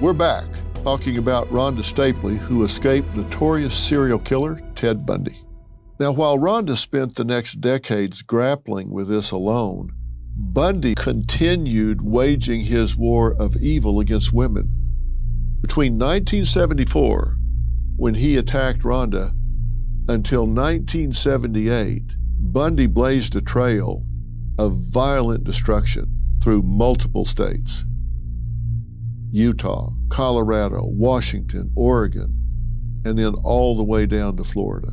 We're back talking about Ronda Stapley, who escaped notorious serial killer Ted Bundy. Now, while Ronda spent the next decades grappling with this alone, Bundy continued waging his war of evil against women. Between 1974, when he attacked Ronda, until 1978, Bundy blazed a trail of violent destruction through multiple states: Utah, Colorado, Washington, Oregon, and then all the way down to Florida.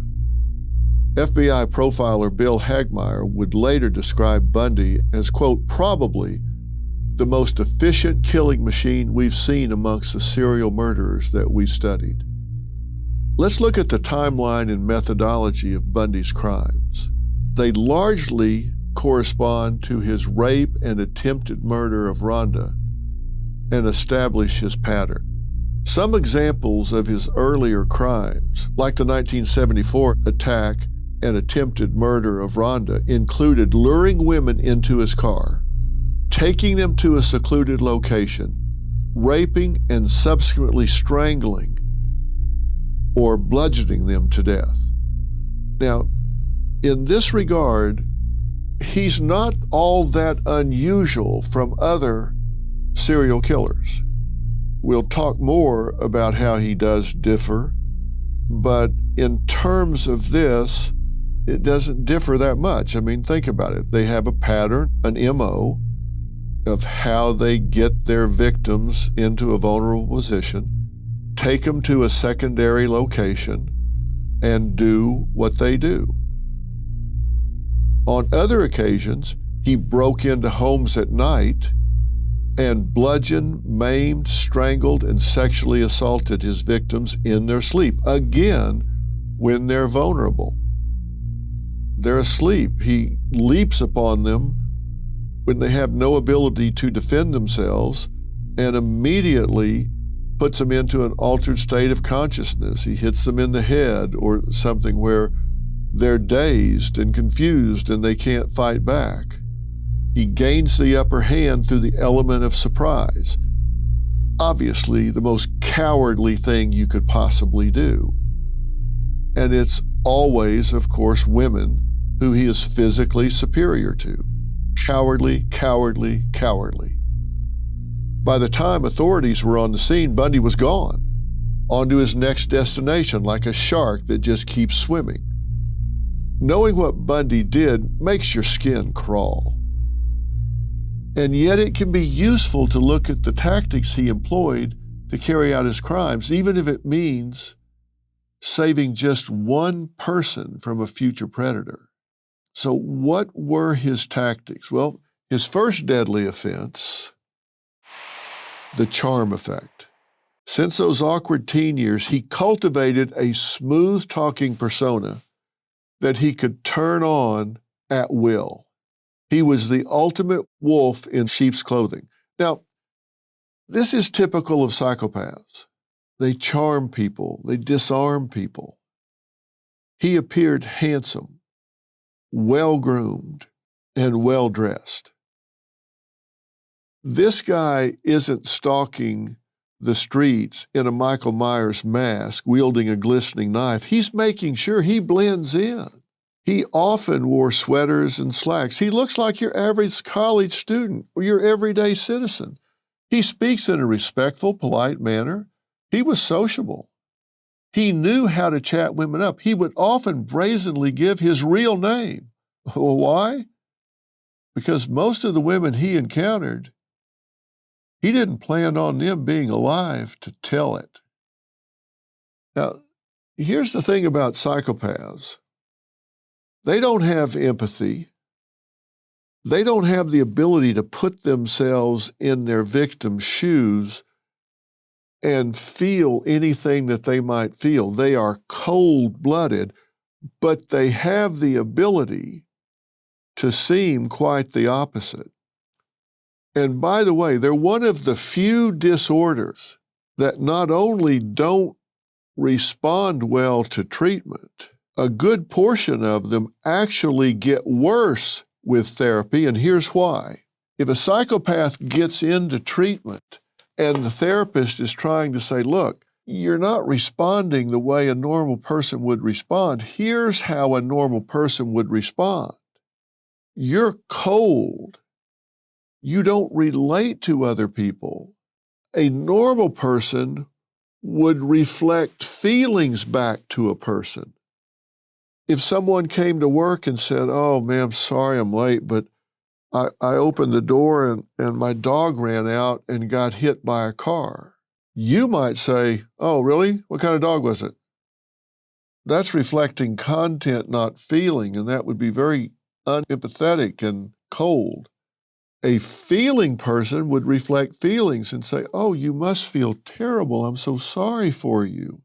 FBI profiler Bill Hagmaier would later describe Bundy as, quote, probably the most efficient killing machine we've seen amongst the serial murderers that we've studied. Let's look at the timeline and methodology of Bundy's crimes. They largely correspond to his rape and attempted murder of Ronda and establish his pattern. Some examples of his earlier crimes, like the 1974 attack and attempted murder of Ronda, included luring women into his car, taking them to a secluded location, raping and subsequently strangling or bludgeoning them to death. Now, in this regard, he's not all that unusual from other serial killers. We'll talk more about how he does differ, but in terms of this, it doesn't differ that much. I mean, think about it. They have a pattern, an MO, of how they get their victims into a vulnerable position, take them to a secondary location, and do what they do. On other occasions, he broke into homes at night and bludgeoned, maimed, strangled, and sexually assaulted his victims in their sleep, again, when they're vulnerable. They're asleep. He leaps upon them when they have no ability to defend themselves and immediately puts them into an altered state of consciousness. He hits them in the head or something where they're dazed and confused and they can't fight back. He gains the upper hand through the element of surprise. Obviously, the most cowardly thing you could possibly do. And it's always, of course, women who he is physically superior to. Cowardly, cowardly, cowardly. By the time authorities were on the scene, Bundy was gone, on to his next destination like a shark that just keeps swimming. Knowing what Bundy did makes your skin crawl. And yet it can be useful to look at the tactics he employed to carry out his crimes, even if it means saving just one person from a future predator. So what were his tactics? Well, his first deadly offense, the charm effect. Since those awkward teen years, he cultivated a smooth-talking persona that he could turn on at will. He was the ultimate wolf in sheep's clothing. Now, this is typical of psychopaths. They charm people, they disarm people. He appeared handsome, well-groomed, and well-dressed. This guy isn't stalking the streets in a Michael Myers mask, wielding a glistening knife. He's making sure he blends in. He often wore sweaters and slacks. He looks like your average college student or your everyday citizen. He speaks in a respectful, polite manner. He was sociable. He knew how to chat women up. He would often brazenly give his real name. Well, why? Because most of the women he encountered, he didn't plan on them being alive to tell it. Now, here's the thing about psychopaths. They don't have empathy. They don't have the ability to put themselves in their victim's shoes and feel anything that they might feel. They are cold-blooded, but they have the ability to seem quite the opposite. And by the way, they're one of the few disorders that not only don't respond well to treatment, a good portion of them actually get worse with therapy, and here's why. If a psychopath gets into treatment, And the therapist is trying to say, look, you're not responding the way a normal person would respond. Here's how a normal person would respond. You're cold. You don't relate to other people. A normal person would reflect feelings back to a person. If someone came to work and said, oh, ma'am, sorry I'm late, but I opened the door and my dog ran out and got hit by a car, you might say, oh, really? What kind of dog was it? That's reflecting content, not feeling, and that would be very unempathetic and cold. A feeling person would reflect feelings and say, oh, you must feel terrible. I'm so sorry for you.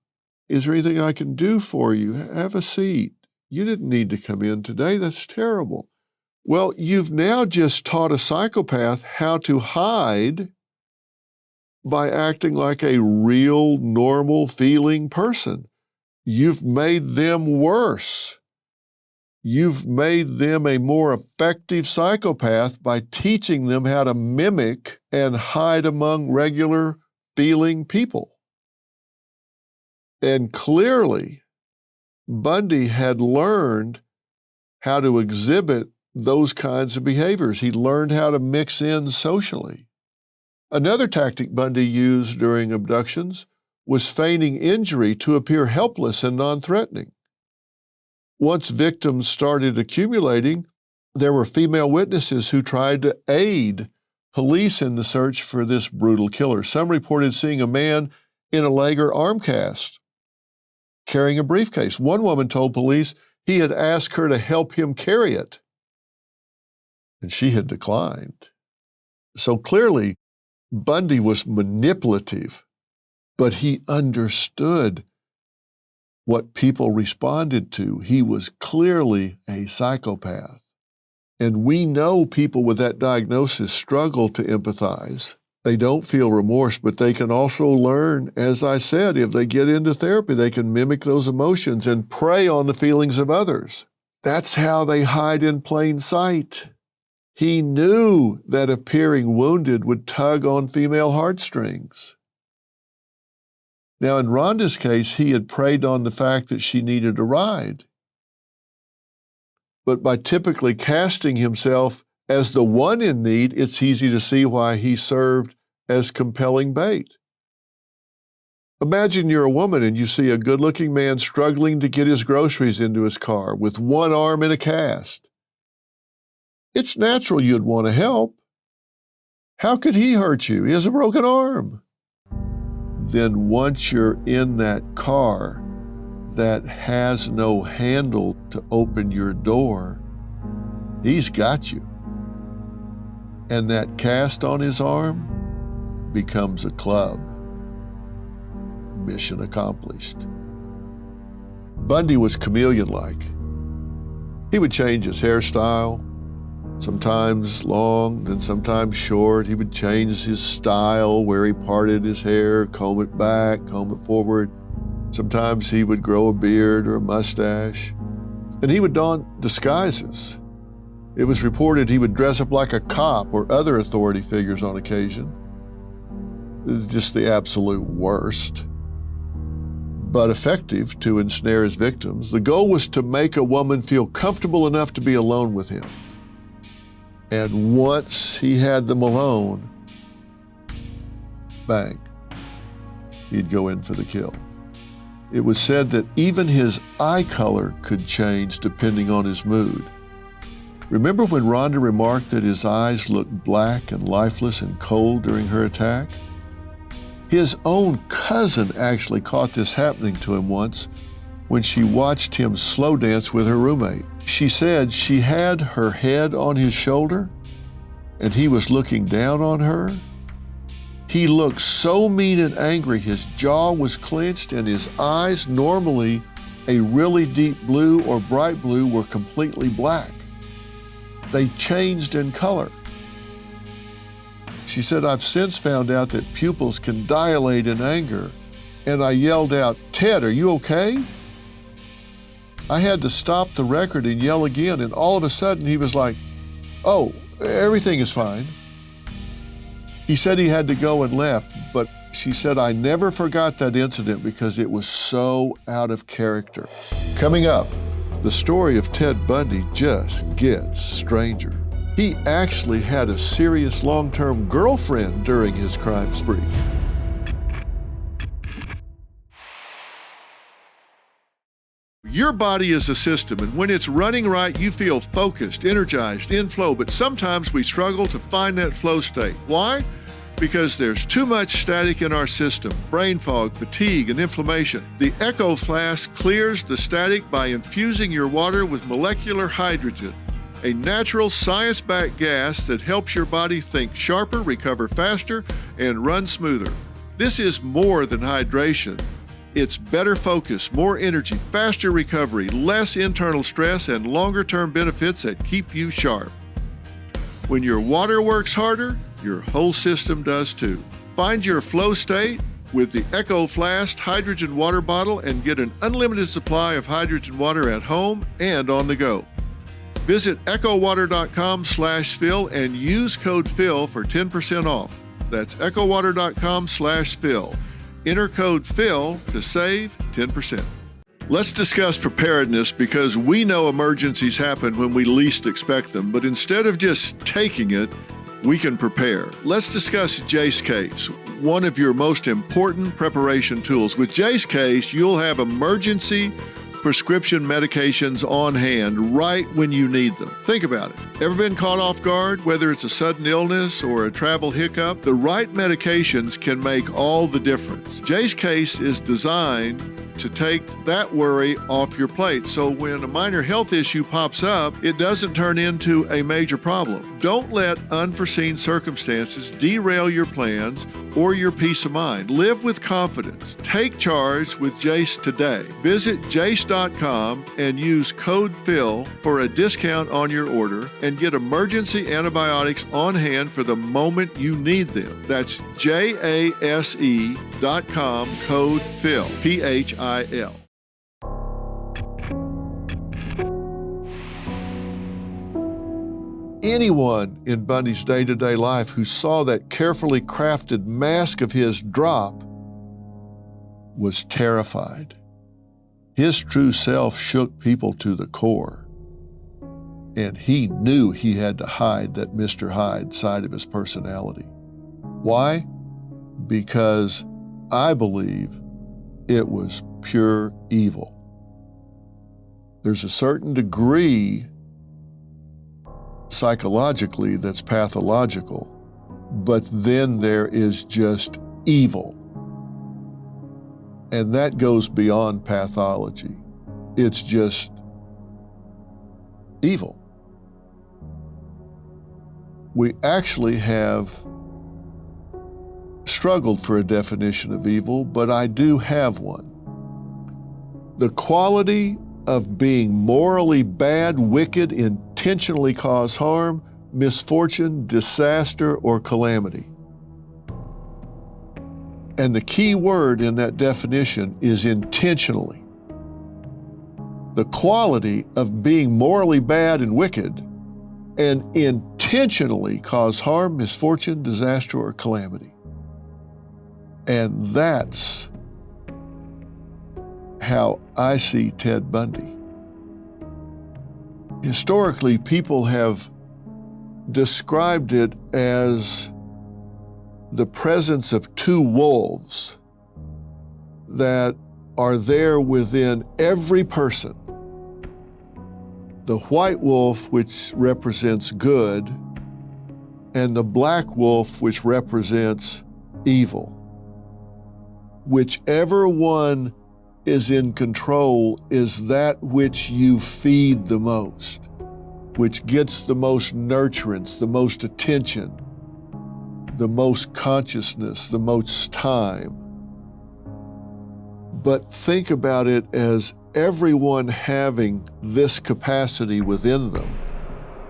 Is there anything I can do for you? Have a seat. You didn't need to come in today. That's terrible. Well, you've now just taught a psychopath how to hide by acting like a real, normal, feeling person. You've made them worse. You've made them a more effective psychopath by teaching them how to mimic and hide among regular feeling people. And clearly, Bundy had learned how to exhibit those kinds of behaviors. He learned how to mix in socially. Another tactic Bundy used during abductions was feigning injury to appear helpless and non-threatening. Once victims started accumulating, there were female witnesses who tried to aid police in the search for this brutal killer. Some reported seeing a man in a leg or arm cast, carrying a briefcase. One woman told police he had asked her to help him carry it, and she had declined. So clearly, Bundy was manipulative, but he understood what people responded to. He was clearly a psychopath. And we know people with that diagnosis struggle to empathize. They don't feel remorse, but they can also learn, as I said, if they get into therapy, they can mimic those emotions and prey on the feelings of others. That's how they hide in plain sight. He knew that appearing wounded would tug on female heartstrings. Now, in Ronda's case, he had preyed on the fact that she needed a ride. But by typically casting himself as the one in need, it's easy to see why he served as compelling bait. Imagine you're a woman and you see a good-looking man struggling to get his groceries into his car with one arm in a cast. It's natural you'd want to help. How could he hurt you? He has a broken arm. Then once you're in that car that has no handle to open your door, he's got you. And that cast on his arm becomes a club. Mission accomplished. Bundy was chameleon-like. He would change his hairstyle, sometimes long, then sometimes short. He would change his style, where he parted his hair, comb it back, comb it forward. Sometimes he would grow a beard or a mustache. And he would don disguises. It was reported he would dress up like a cop or other authority figures on occasion. It was just the absolute worst, but effective to ensnare his victims. The goal was to make a woman feel comfortable enough to be alone with him. And once he had them alone, bang, he'd go in for the kill. It was said that even his eye color could change depending on his mood. Remember when Ronda remarked that his eyes looked black and lifeless and cold during her attack? His own cousin actually caught this happening to him once when she watched him slow dance with her roommate. She said she had her head on his shoulder and he was looking down on her. He looked so mean and angry, his jaw was clenched and his eyes, normally a really deep blue or bright blue, were completely black. They changed in color. She said, I've since found out that pupils can dilate in anger, and I yelled out, Ted, are you okay? I had to stop the record and yell again, and all of a sudden he was like, oh, everything is fine. He said he had to go and left, but she said, I never forgot that incident because it was so out of character. Coming up, the story of Ted Bundy just gets stranger. He actually had a serious long-term girlfriend during his crime spree. Your body is a system, and when it's running right, you feel focused, energized, in flow, but sometimes we struggle to find that flow state. Why? Because there's too much static in our system, brain fog, fatigue, and inflammation. The Echo Flask clears the static by infusing your water with molecular hydrogen, a natural science-backed gas that helps your body think sharper, recover faster, and run smoother. This is more than hydration. It's better focus, more energy, faster recovery, less internal stress, and longer-term benefits that keep you sharp. When your water works harder, your whole system does too. Find your flow state with the Echo Flask hydrogen water bottle and get an unlimited supply of hydrogen water at home and on the go. Visit echowater.com/Phil and use code Phil for 10% off. That's echowater.com/Phil. Enter code Phil to save 10%. Let's discuss preparedness because we know emergencies happen when we least expect them, but instead of just taking it, we can prepare. Let's discuss Jace Case, one of your most important preparation tools. With Jace Case, you'll have emergency prescription medications on hand right when you need them. Think about it. Ever been caught off guard? Whether it's a sudden illness or a travel hiccup, the right medications can make all the difference. Jace Case is designed to take that worry off your plate, so when a minor health issue pops up, it doesn't turn into a major problem. Don't let unforeseen circumstances derail your plans or your peace of mind. Live with confidence. Take charge with Jace today. Visit jace.com and use code PHIL for a discount on your order and get emergency antibiotics on hand for the moment you need them. That's JASE.com, code PHIL, PHIL. Anyone in Bundy's day-to-day life who saw that carefully crafted mask of his drop was terrified. His true self shook people to the core, and he knew he had to hide that Mr. Hyde side of his personality. Why? Because I believe it was pure evil. There's a certain degree psychologically that's pathological, but then there is just evil. And that goes beyond pathology. It's just evil. We actually have struggled for a definition of evil, but I do have one. The quality of being morally bad, wicked, intentionally cause harm, misfortune, disaster, or calamity. And the key word in that definition is intentionally. The quality of being morally bad and wicked and intentionally cause harm, misfortune, disaster, or calamity. And that's how I see Ted Bundy. Historically, people have described it as the presence of two wolves that are there within every person. The white wolf, which represents good, and the black wolf, which represents evil. Whichever one is in control is that which you feed the most, which gets the most nurturance, the most attention, the most consciousness, the most time. But think about it as everyone having this capacity within them,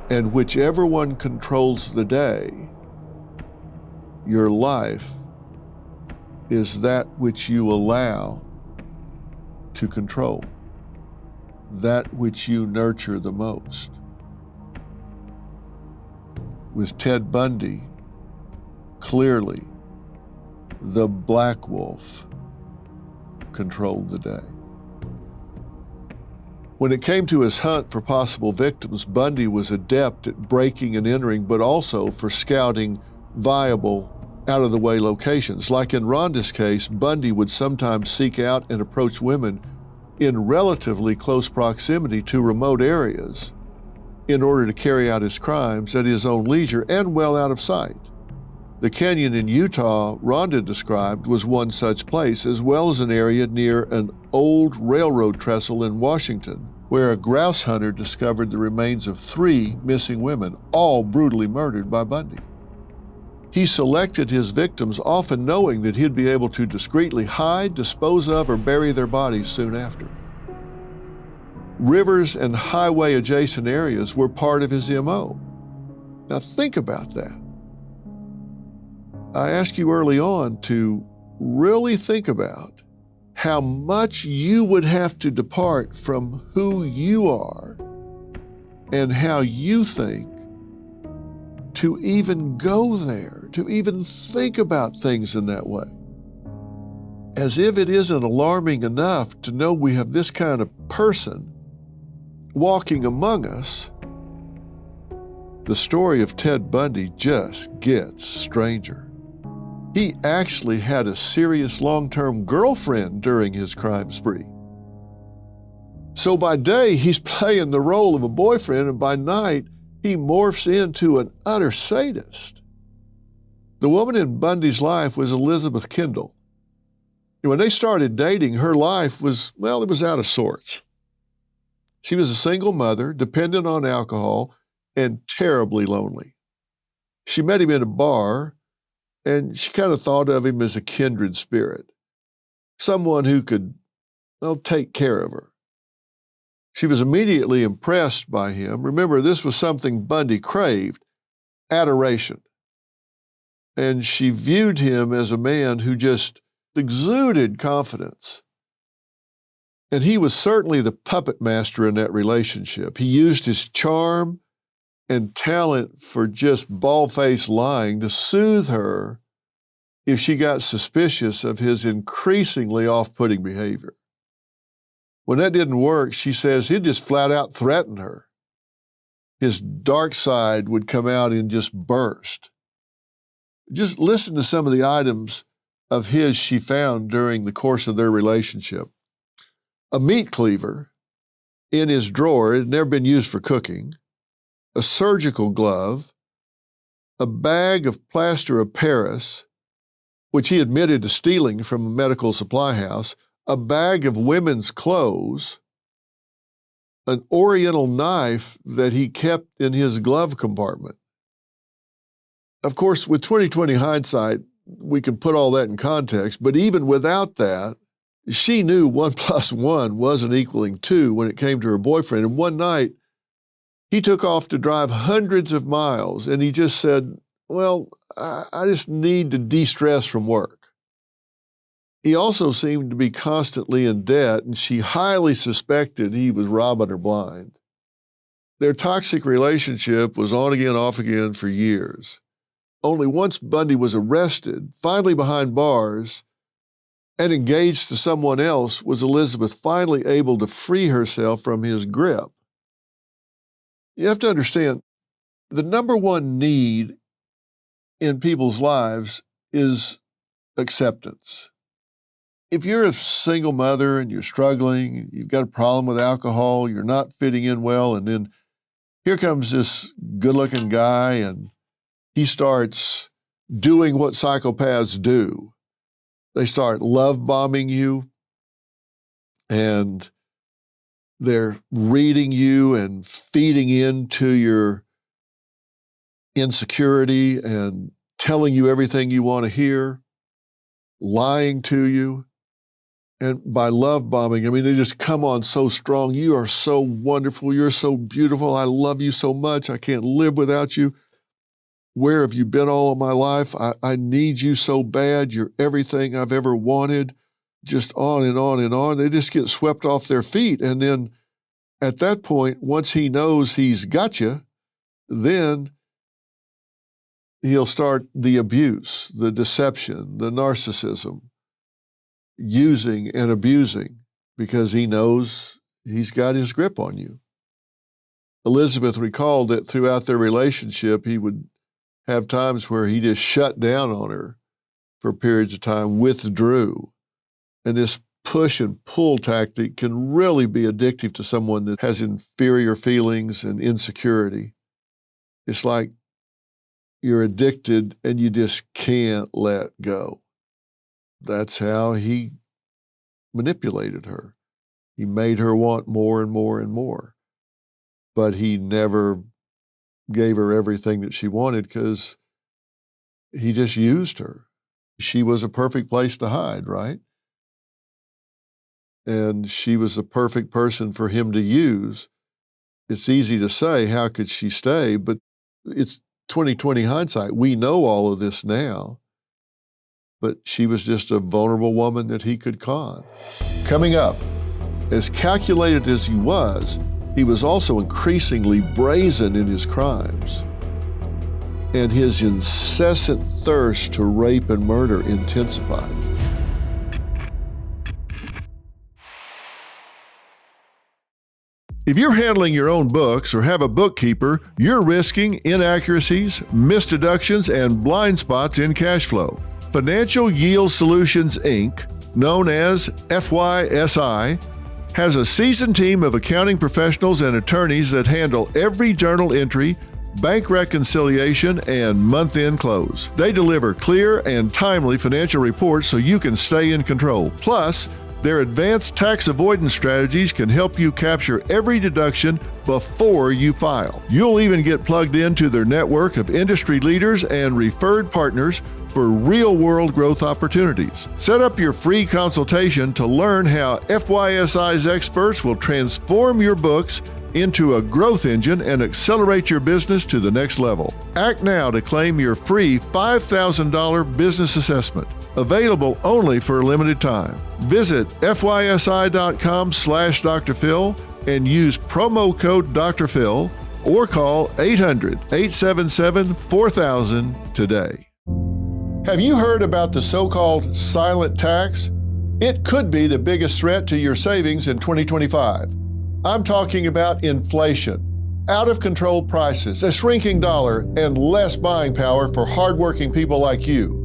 and whichever one controls the day, your life is that which you allow to control, that which you nurture the most. With Ted Bundy, Clearly, the black wolf controlled the day. When it came to his hunt for possible victims, Bundy was adept at breaking and entering, but also for scouting viable, out-of-the-way locations. Like in Ronda's case, Bundy would sometimes seek out and approach women in relatively close proximity to remote areas in order to carry out his crimes at his own leisure and well out of sight. The canyon in Utah Ronda described was one such place, as well as an area near an old railroad trestle in Washington, where a grouse hunter discovered the remains of 3 missing women, all brutally murdered by Bundy. He selected his victims, often knowing that he'd be able to discreetly hide, dispose of, or bury their bodies soon after. Rivers and highway-adjacent areas were part of his MO. Now think about that. I asked you early on to really think about how much you would have to depart from who you are and how you think to even go there, to even think about things in that way. As if it isn't alarming enough to know we have this kind of person walking among us, the story of Ted Bundy just gets stranger. He actually had a serious long-term girlfriend during his crime spree. So by day, he's playing the role of a boyfriend, and by night, he morphs into an utter sadist. The woman in Bundy's life was Elizabeth Kendall. When they started dating, her life was, well, it was out of sorts. She was a single mother, dependent on alcohol, and terribly lonely. She met him in a bar, and she kind of thought of him as a kindred spirit, someone who could, well, take care of her. She was immediately impressed by him. Remember, this was something Bundy craved, adoration. And she viewed him as a man who just exuded confidence. And he was certainly the puppet master in that relationship. He used his charm and talent for just bald-faced lying to soothe her if she got suspicious of his increasingly off-putting behavior. When that didn't work, she says he'd just flat out threaten her. His dark side would come out in just burst. Just listen to some of the items of his she found during the course of their relationship. A meat cleaver in his drawer, it had never been used for cooking, a surgical glove, a bag of plaster of Paris, which he admitted to stealing from a medical supply house, a bag of women's clothes, an oriental knife that he kept in his glove compartment. Of course, with 20/20 hindsight, we can put all that in context, but even without that, she knew 1 + 1 wasn't equaling 2 when it came to her boyfriend. And one night, he took off to drive hundreds of miles, and he just said, well, I just need to de-stress from work. He also seemed to be constantly in debt, and she highly suspected he was robbing her blind. Their toxic relationship was on again, off again for years. Only once Bundy was arrested, finally behind bars, and engaged to someone else, was Elizabeth finally able to free herself from his grip. You have to understand, the number one need in people's lives is acceptance. If you're a single mother and you're struggling, you've got a problem with alcohol, you're not fitting in well, and then here comes this good-looking guy, and he starts doing what psychopaths do. They start love-bombing you, and they're reading you and feeding into your insecurity and telling you everything you want to hear, lying to you. And by love bombing, I mean, they just come on so strong. You are so wonderful. You're so beautiful. I love you so much. I can't live without you. Where have you been all of my life? I need you so bad. You're everything I've ever wanted. Just on and on and on. They just get swept off their feet. And then at that point, once he knows he's got you, then he'll start the abuse, the deception, the narcissism, using and abusing because he knows he's got his grip on you. Elizabeth recalled that throughout their relationship, he would have times where he just shut down on her for periods of time, withdrew. And this push and pull tactic can really be addictive to someone that has inferior feelings and insecurity. It's like you're addicted and you just can't let go. That's how he manipulated her. He made her want more and more and more. But he never gave her everything that she wanted because he just used her. She was a perfect place to hide, right? And she was the perfect person for him to use. It's easy to say, how could she stay? But it's 2020 hindsight. We know all of this now. But she was just a vulnerable woman that he could con. Coming up, as calculated as he was also increasingly brazen in his crimes. And his incessant thirst to rape and murder intensified. If you're handling your own books or have a bookkeeper, you're risking inaccuracies, misdeductions, and blind spots in cash flow. Financial Yield Solutions, Inc., known as FYSI, has a seasoned team of accounting professionals and attorneys that handle every journal entry, bank reconciliation, and month-end close. They deliver clear and timely financial reports so you can stay in control. Plus, their advanced tax avoidance strategies can help you capture every deduction before you file. You'll even get plugged into their network of industry leaders and referred partners for real-world growth opportunities. Set up your free consultation to learn how FYSI's experts will transform your books into a growth engine and accelerate your business to the next level. Act now to claim your free $5,000 business assessment. Available only for a limited time. Visit fysi.com/Dr. Phil and use promo code Dr. Phil or call 800-877-4000 today. Have you heard about the so-called silent tax? It could be the biggest threat to your savings in 2025. I'm talking about inflation, out-of-control prices, a shrinking dollar, and less buying power for hardworking people like you.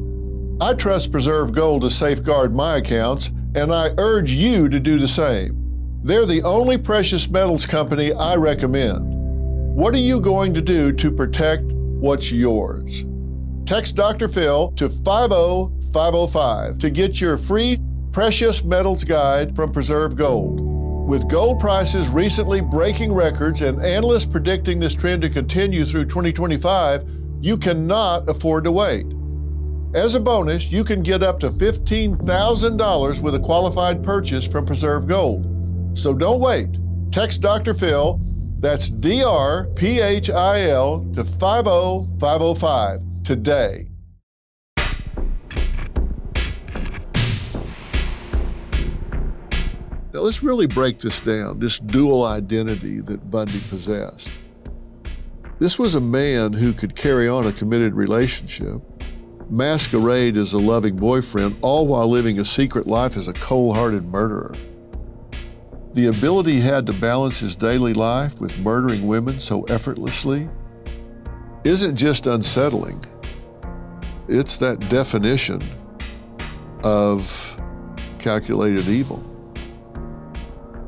I trust Preserve Gold to safeguard my accounts, and I urge you to do the same. They're the only precious metals company I recommend. What are you going to do to protect what's yours? Text Dr. Phil to 50505 to get your free Precious Metals Guide from Preserve Gold. With gold prices recently breaking records and analysts predicting this trend to continue through 2025, you cannot afford to wait. As a bonus, you can get up to $15,000 with a qualified purchase from Preserve Gold. So don't wait. Text Dr. Phil, that's DRPHIL, to 50505 today. Now let's really break this down, this dual identity that Bundy possessed. This was a man who could carry on a committed relationship, masquerade as a loving boyfriend, all while living a secret life as a cold-hearted murderer. The ability he had to balance his daily life with murdering women so effortlessly isn't just unsettling. It's that definition of calculated evil.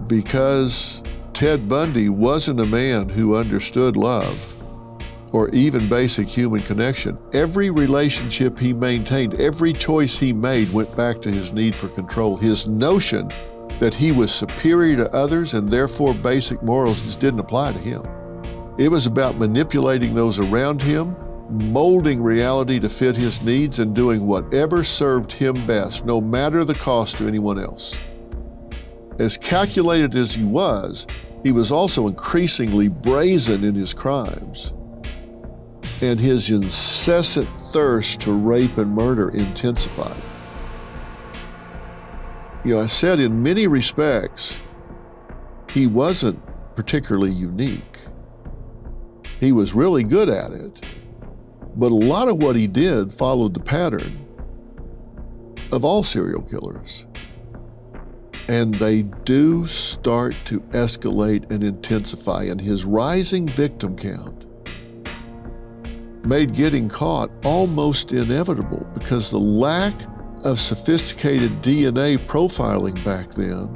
Because Ted Bundy wasn't a man who understood love or even basic human connection. Every relationship he maintained, every choice he made went back to his need for control. His notion that he was superior to others and therefore basic morals just didn't apply to him. It was about manipulating those around him, molding reality to fit his needs, and doing whatever served him best, no matter the cost to anyone else. As calculated as he was also increasingly brazen in his crimes. And his incessant thirst to rape and murder intensified. I said in many respects, he wasn't particularly unique. He was really good at it, But a lot of what he did followed the pattern of all serial killers. And they do start to escalate and intensify, and his rising victim count made getting caught almost inevitable because the lack of sophisticated DNA profiling back then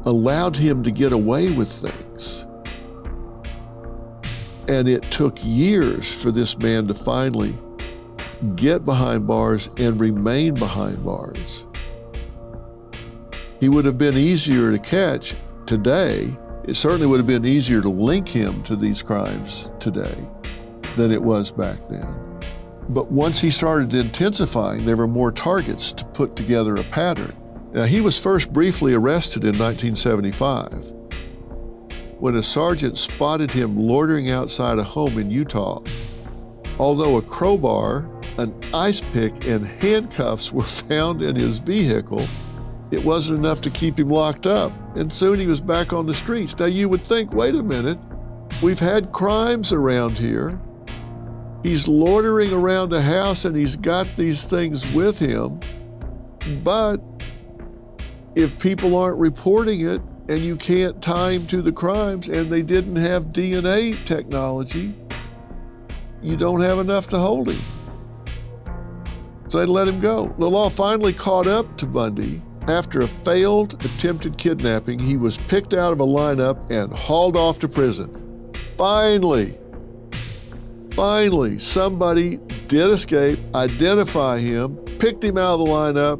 allowed him to get away with things. And it took years for this man to finally get behind bars and remain behind bars. He would have been easier to catch today. It certainly would have been easier to link him to these crimes today than it was back then. But once he started intensifying, there were more targets to put together a pattern. Now, he was first briefly arrested in 1975 when a sergeant spotted him loitering outside a home in Utah. Although a crowbar, an ice pick, and handcuffs were found in his vehicle, it wasn't enough to keep him locked up, and soon he was back on the streets. Now you would think, wait a minute, we've had crimes around here. He's loitering around a house and he's got these things with him, but if people aren't reporting it and you can't tie him to the crimes and they didn't have DNA technology, you don't have enough to hold him. So they let him go. The law finally caught up to Bundy. After a failed attempted kidnapping, he was picked out of a lineup and hauled off to prison. Finally, somebody did escape, identify him, picked him out of the lineup,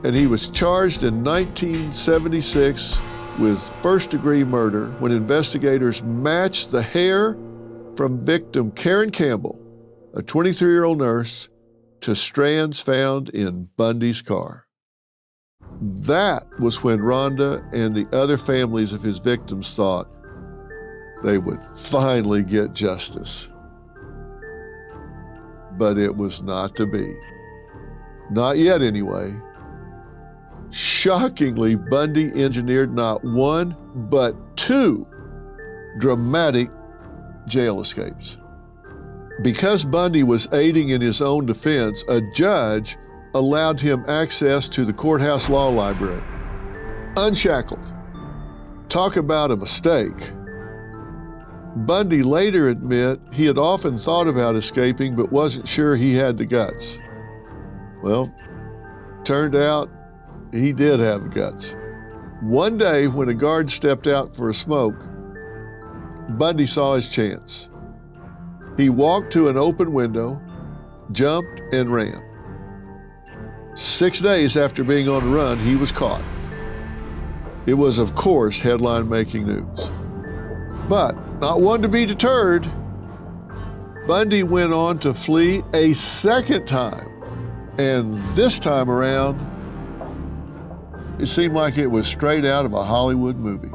and he was charged in 1976 with first-degree murder when investigators matched the hair from victim Karen Campbell, a 23-year-old nurse, to strands found in Bundy's car. That was when Ronda and the other families of his victims thought they would finally get justice. But it was not to be. Not yet, anyway. Shockingly, Bundy engineered not one, but two dramatic jail escapes. Because Bundy was aiding in his own defense, a judge allowed him access to the courthouse law library, unshackled. Talk about a mistake. Bundy later admitted he had often thought about escaping but wasn't sure he had the guts. Well, turned out he did have the guts. One day when a guard stepped out for a smoke, Bundy saw his chance. He walked to an open window, jumped, and ran. 6 days after being on the run, he was caught. It was, of course, headline-making news. But not one to be deterred, Bundy went on to flee a second time. And this time around, it seemed like it was straight out of a Hollywood movie.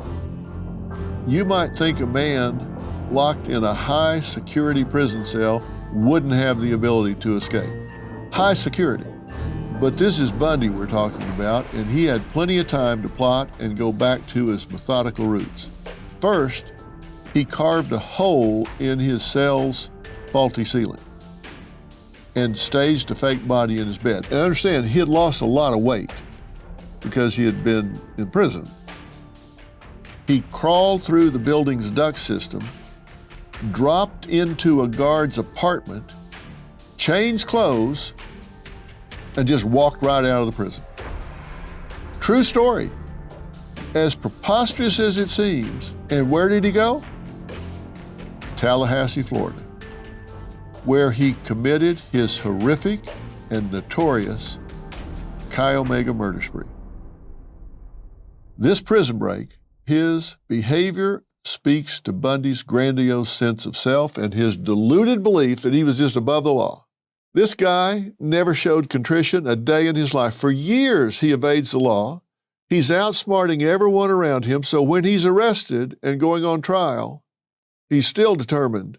You might think a man locked in a high-security prison cell wouldn't have the ability to escape. High security. But this is Bundy we're talking about, and he had plenty of time to plot and go back to his methodical roots. First, he carved a hole in his cell's faulty ceiling and staged a fake body in his bed. And understand, he had lost a lot of weight because he had been in prison. He crawled through the building's duct system, dropped into a guard's apartment, changed clothes, and just walked right out of the prison. True story. As preposterous as it seems. And where did he go? Tallahassee, Florida, where he committed his horrific and notorious Chi Omega murder spree. This prison break, his behavior speaks to Bundy's grandiose sense of self and his deluded belief that he was just above the law. This guy never showed contrition a day in his life. For years, he evades the law. He's outsmarting everyone around him, so when he's arrested and going on trial, he's still determined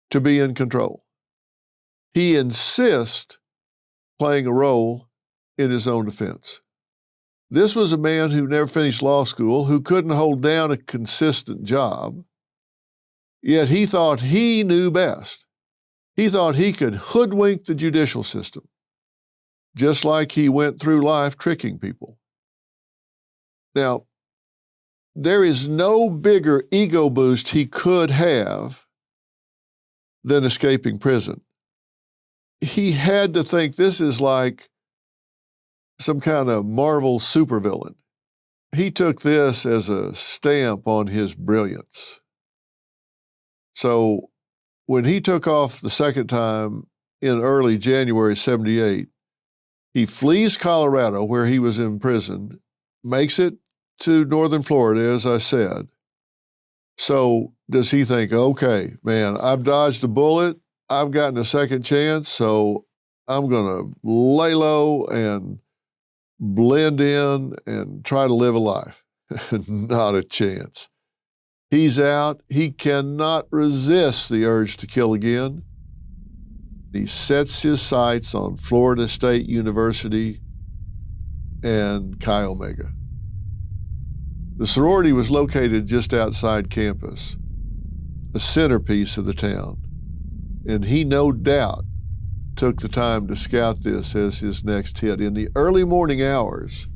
to be in control. He insists playing a role in his own defense. This was a man who never finished law school, who couldn't hold down a consistent job. Yet he thought he knew best. He thought he could hoodwink the judicial system, just like he went through life tricking people. Now, there is no bigger ego boost he could have than escaping prison. He had to think this is like some kind of Marvel supervillain. He took this as a stamp on his brilliance. So when he took off the second time in early January 78, he flees Colorado, where he was in prison, makes it to northern Florida, as I said. So does he think, okay, man, I've dodged a bullet, I've gotten a second chance, so I'm going to lay low and blend in and try to live a life? Not a chance. He's out. He cannot resist the urge to kill again. He sets his sights on Florida State University and Chi Omega. The sorority was located just outside campus, a centerpiece of the town, and he no doubt took the time to scout this as his next hit. In the early morning hours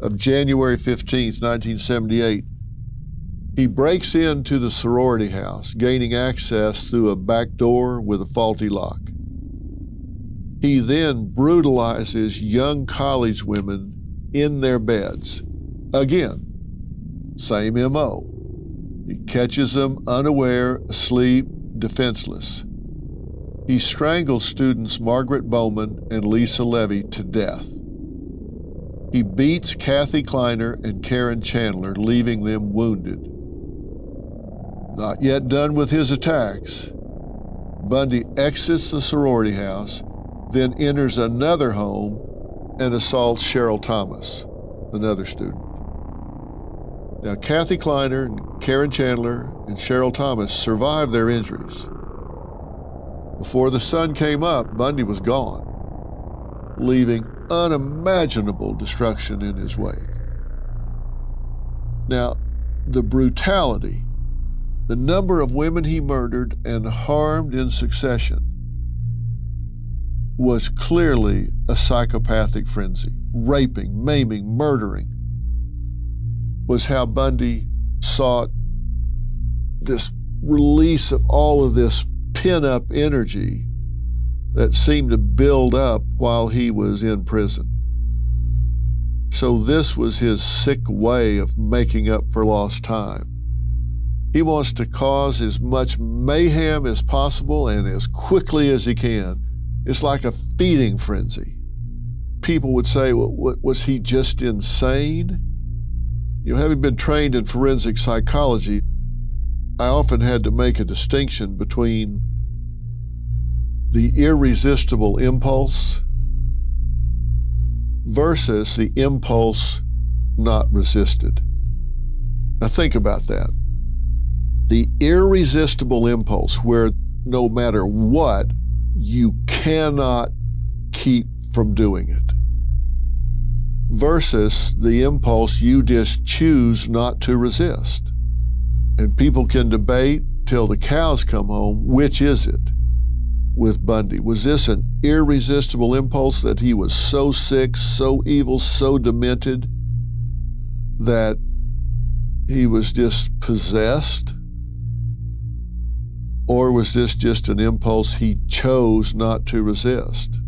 of January 15th, 1978, he breaks into the sorority house, gaining access through a back door with a faulty lock. He then brutalizes young college women in their beds. Again, same MO. He catches them unaware, asleep, defenseless. He strangles students Margaret Bowman and Lisa Levy to death. He beats Kathy Kleiner and Karen Chandler, leaving them wounded. Not yet done with his attacks, Bundy exits the sorority house, then enters another home and assaults Cheryl Thomas, another student. Now, Kathy Kleiner and Karen Chandler and Cheryl Thomas survived their injuries. Before the sun came up, Bundy was gone, leaving unimaginable destruction in his wake. Now, the brutality, the number of women he murdered and harmed in succession was clearly a psychopathic frenzy. Raping, maiming, murdering was how Bundy sought this release of all of this pin-up energy that seemed to build up while he was in prison. So this was his sick way of making up for lost time. He wants to cause as much mayhem as possible and as quickly as he can. It's like a feeding frenzy. People would say, well, was he just insane? You know, having been trained in forensic psychology, I often had to make a distinction between the irresistible impulse versus the impulse not resisted. Now think about that. The irresistible impulse, where no matter what, you cannot keep from doing it, versus the impulse you just choose not to resist. And people can debate till the cows come home, which is it with Bundy? Was this an irresistible impulse that he was so sick, so evil, so demented that he was just possessed? Or was this just an impulse he chose not to resist?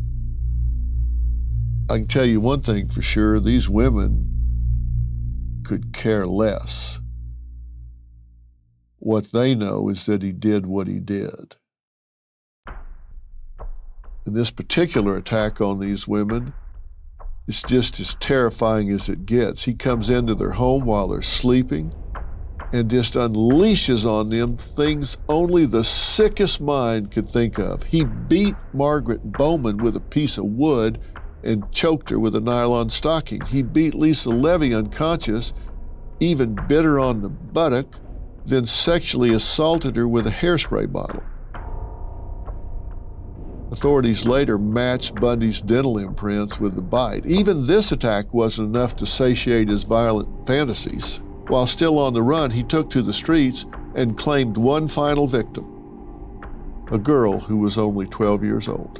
I can tell you one thing for sure, these women could care less. What they know is that he did what he did. And this particular attack on these women is just as terrifying as it gets. He comes into their home while they're sleeping and just unleashes on them things only the sickest mind could think of. He beat Margaret Bowman with a piece of wood and choked her with a nylon stocking. He beat Lisa Levy unconscious, even bit her on the buttock, then sexually assaulted her with a hairspray bottle. Authorities later matched Bundy's dental imprints with the bite. Even this attack wasn't enough to satiate his violent fantasies. While still on the run, he took to the streets and claimed one final victim, a girl who was only 12 years old,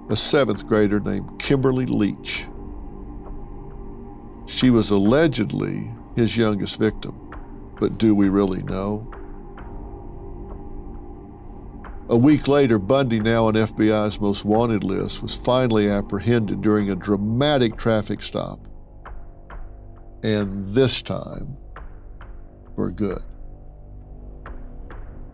a 7th grader named Kimberly Leach. She was allegedly his youngest victim, but do we really know? A week later, Bundy, now on FBI's most wanted list, was finally apprehended during a dramatic traffic stop. And this time, for good.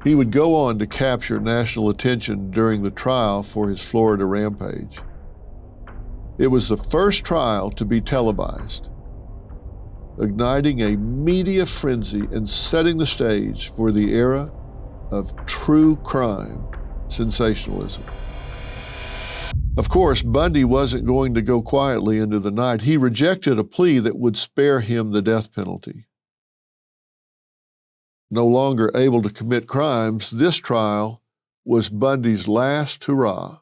He would go on to capture national attention during the trial for his Florida rampage. It was the first trial to be televised, igniting a media frenzy and setting the stage for the era of true crime sensationalism. Of course, Bundy wasn't going to go quietly into the night. He rejected a plea that would spare him the death penalty. No longer able to commit crimes, this trial was Bundy's last hurrah.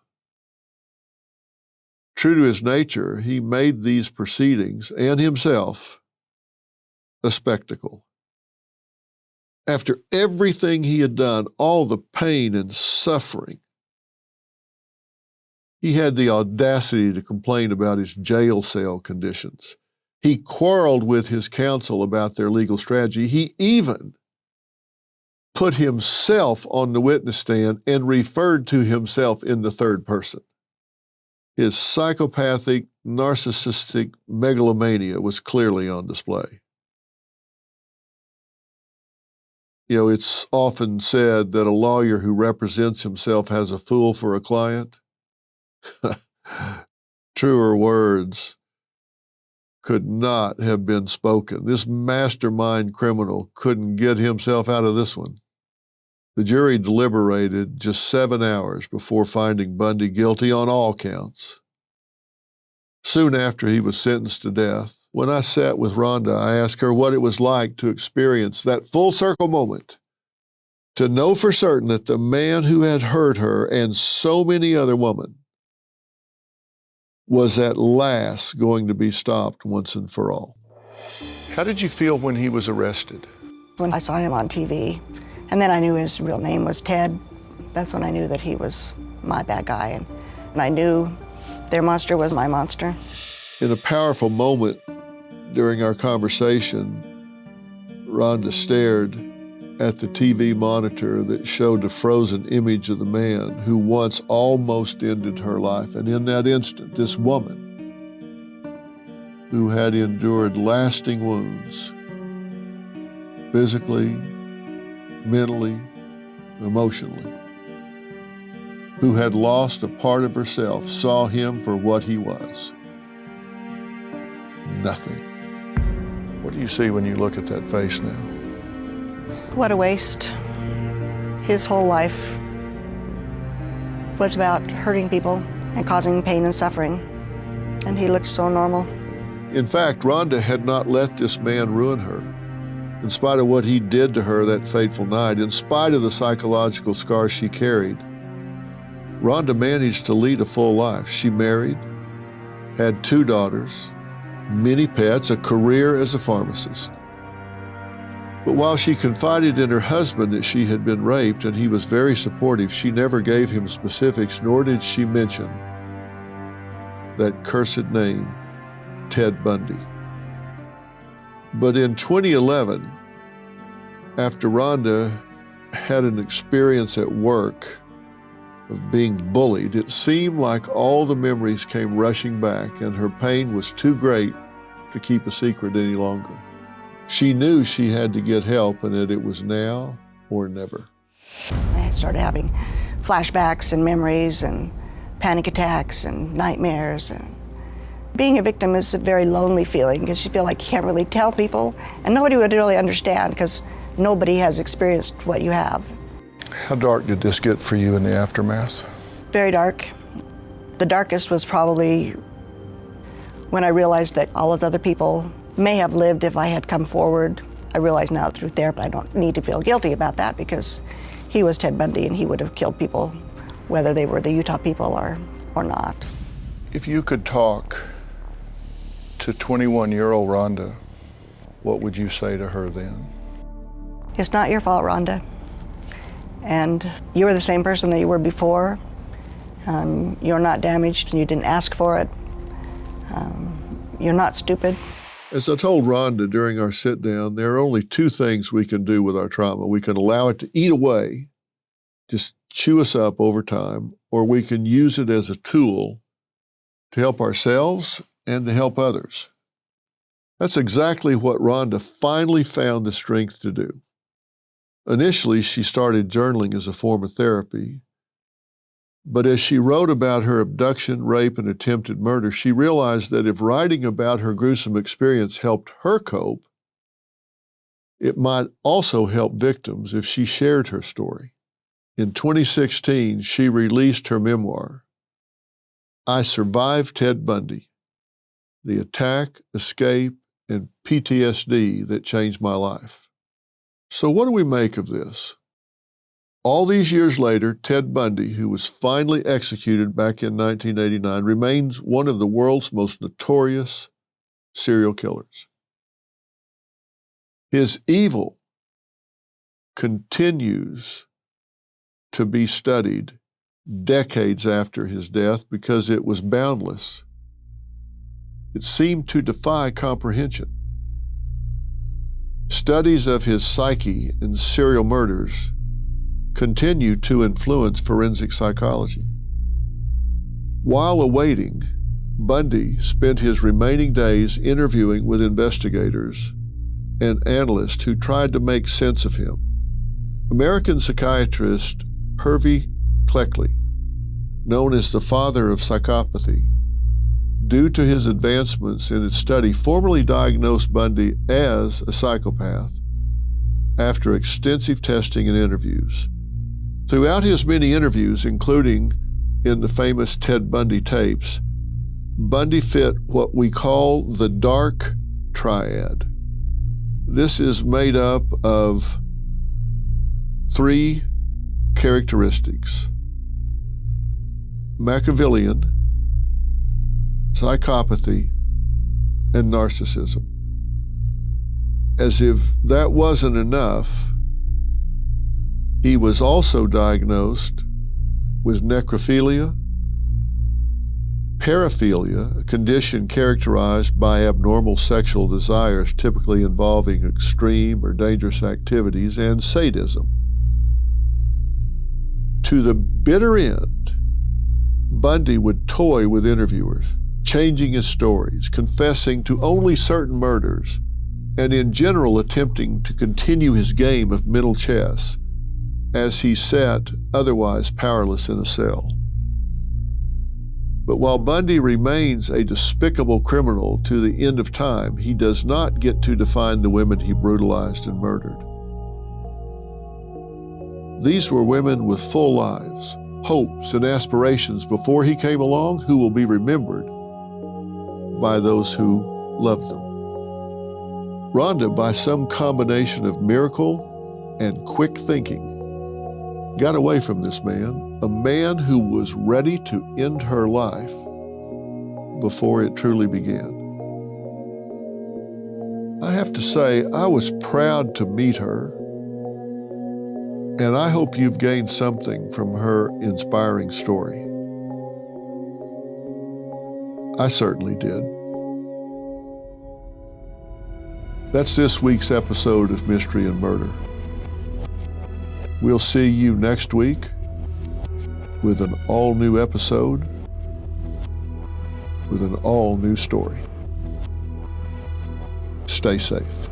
True to his nature, he made these proceedings and himself a spectacle. After everything he had done, all the pain and suffering, he had the audacity to complain about his jail cell conditions. He quarreled with his counsel about their legal strategy. He even put himself on the witness stand and referred to himself in the third person. His psychopathic, narcissistic megalomania was clearly on display. You know, it's often said that a lawyer who represents himself has a fool for a client. Truer words could not have been spoken. This mastermind criminal couldn't get himself out of this one. The jury deliberated just 7 hours before finding Bundy guilty on all counts. Soon after he was sentenced to death, when I sat with Ronda, I asked her what it was like to experience that full circle moment, to know for certain that the man who had hurt her and so many other women was at last going to be stopped once and for all. How did you feel when he was arrested? When I saw him on TV, and then I knew his real name was Ted, that's when I knew that he was my bad guy, and I knew their monster was my monster. In a powerful moment during our conversation, Ronda stared at the TV monitor that showed a frozen image of the man who once almost ended her life. And in that instant, this woman who had endured lasting wounds, physically, mentally, emotionally, who had lost a part of herself, saw him for what he was. Nothing. What do you see when you look at that face now? What a waste. His whole life was about hurting people and causing pain and suffering, and he looked so normal. In fact, Ronda had not let this man ruin her. In spite of what he did to her that fateful night, in spite of the psychological scars she carried, Ronda managed to lead a full life. She married, had 2 daughters, many pets, a career as a pharmacist. But while she confided in her husband that she had been raped and he was very supportive, she never gave him specifics, nor did she mention that cursed name, Ted Bundy. But in 2011, after Ronda had an experience at work of being bullied, it seemed like all the memories came rushing back and her pain was too great to keep a secret any longer. She knew she had to get help and that it was now or never. I started having flashbacks and memories and panic attacks and nightmares. And being a victim is a very lonely feeling because you feel like you can't really tell people and nobody would really understand because nobody has experienced what you have. How dark did this get for you in the aftermath? Very dark. The darkest was probably when I realized that all those other people may have lived if I had come forward. I realize now through therapy I don't need to feel guilty about that because he was Ted Bundy and he would have killed people whether they were the Utah people or not. If you could talk to 21-year-old Ronda, what would you say to her then? It's not your fault, Rhonda. And you are the same person that you were before. You're not damaged and you didn't ask for it. You're not stupid. As I told Rhonda during our sit down, there are only two things we can do with our trauma. We can allow it to eat away, just chew us up over time, or we can use it as a tool to help ourselves and to help others. That's exactly what Rhonda finally found the strength to do. Initially, she started journaling as a form of therapy, but as she wrote about her abduction, rape, and attempted murder, she realized that if writing about her gruesome experience helped her cope, it might also help victims if she shared her story. In 2016, she released her memoir, I Survived Ted Bundy, The Attack, Escape, and PTSD That Changed My Life. So what do we make of this? All these years later, Ted Bundy, who was finally executed back in 1989, remains one of the world's most notorious serial killers. His evil continues to be studied decades after his death because it was boundless. It seemed to defy comprehension. Studies of his psyche and serial murders continue to influence forensic psychology. While awaiting, Bundy spent his remaining days interviewing with investigators and analysts who tried to make sense of him. American psychiatrist Hervey Cleckley, known as the father of psychopathy, due to his advancements in his study, formally diagnosed Bundy as a psychopath after extensive testing and interviews. Throughout his many interviews, including in the famous Ted Bundy tapes, Bundy fit what we call the dark triad. This is made up of three characteristics: Machiavellian, psychopathy, and narcissism. As if that wasn't enough, he was also diagnosed with necrophilia, paraphilia, a condition characterized by abnormal sexual desires typically involving extreme or dangerous activities, and sadism. To the bitter end, Bundy would toy with interviewers, changing his stories, confessing to only certain murders, and in general attempting to continue his game of mental chess as he sat otherwise powerless in a cell. But while Bundy remains a despicable criminal to the end of time, he does not get to define the women he brutalized and murdered. These were women with full lives, hopes, and aspirations before he came along, who will be remembered by those who loved them. Rhonda, by some combination of miracle and quick thinking, got away from this man, a man who was ready to end her life before it truly began. I have to say, I was proud to meet her, and I hope you've gained something from her inspiring story. I certainly did. That's this week's episode of Mystery and Murder. We'll see you next week with an all-new episode, with an all-new story. Stay safe.